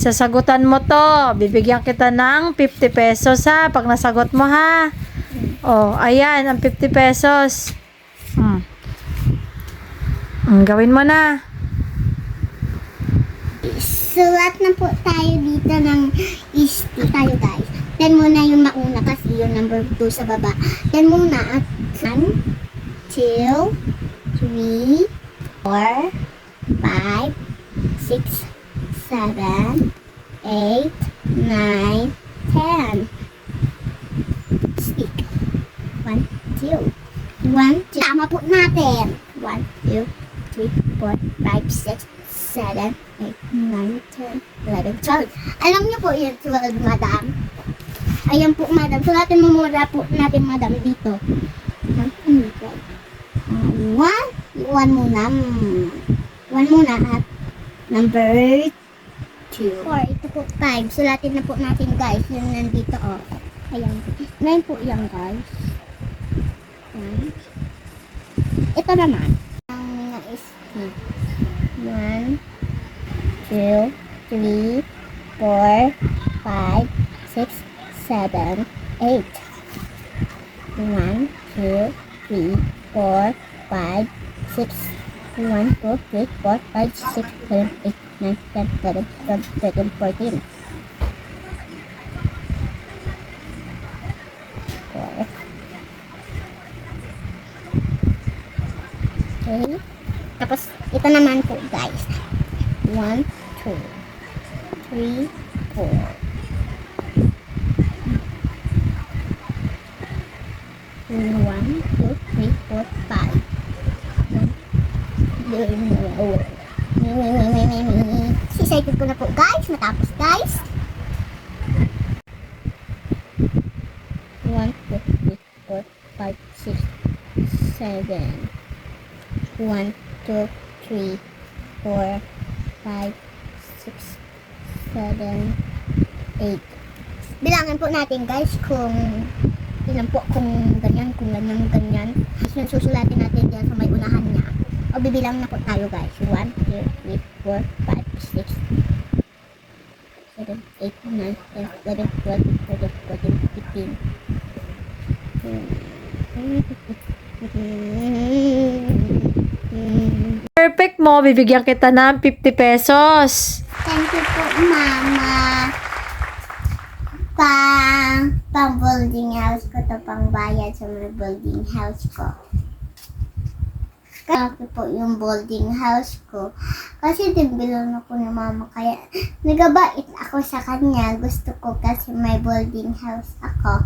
Sasagutan mo to. Bibigyan kita ng 50 pesos ha. Pag nasagot mo ha. Oh, ayan. Ang 50 pesos. Gawin mo na. Sulat na po tayo dito ng isti tayo guys. 10 muna yung mauna kasi yung number 2 sa baba. 10 muna at 1, 2, 3, 4, 5, 6, 7, 8, 9, 10. Stick. 1, 2. 1, 2. Tama po natin. 1, 2, 3, 4, 5, 6, 7, 8, 9, 10, 11, 12. Alam niyo po yun, 12, madam. Ayan po, madam. Sulatin mo muna po natin, madam, dito. 1 muna. 1 muna at number 2. 4, ito po 5. Sulatin na po natin, guys. Yung nandito, oh. Ayan. 9 po yan, guys. Ito naman. Ang mga is 1, 2, 3, 4, 5, 6, 7, 8. 1, 2, 3, 4, 5, 6, 1, 2, 3, 4, 5, 6, 7, 8, 9, 10, 11, 12, 13, 14. 4. Okay. Tapos, ito naman po, guys. 1, 2, 3, 4. 1, 2, 3, 4, 5. Sisided ko na po, guys. Natapos, guys. 1, 2, 3, 4, 5, 6, 7. 1, 2, 3, 4, 5, 6, 7, 8. Bilangan po natin, guys, kung ilan po, kung ganyan, ganyan. Tapos susulatin natin dyan sa may unahan niya. O bibilang na po tayo, guys. 1, 2, 3, 4, 5, 6, 7, 8, 9, 10, 11, 12, 13, 14, 15. Perfect mo, bibigyan kita ng 50 pesos. Thank you po, Mama. Pang building house ko to, pang bayad sa mga building house ko. Kasi po yung building house ko. Kasi din bilon ako ni Mama, kaya nagabait ako sa kanya. Gusto ko kasi may building house ako.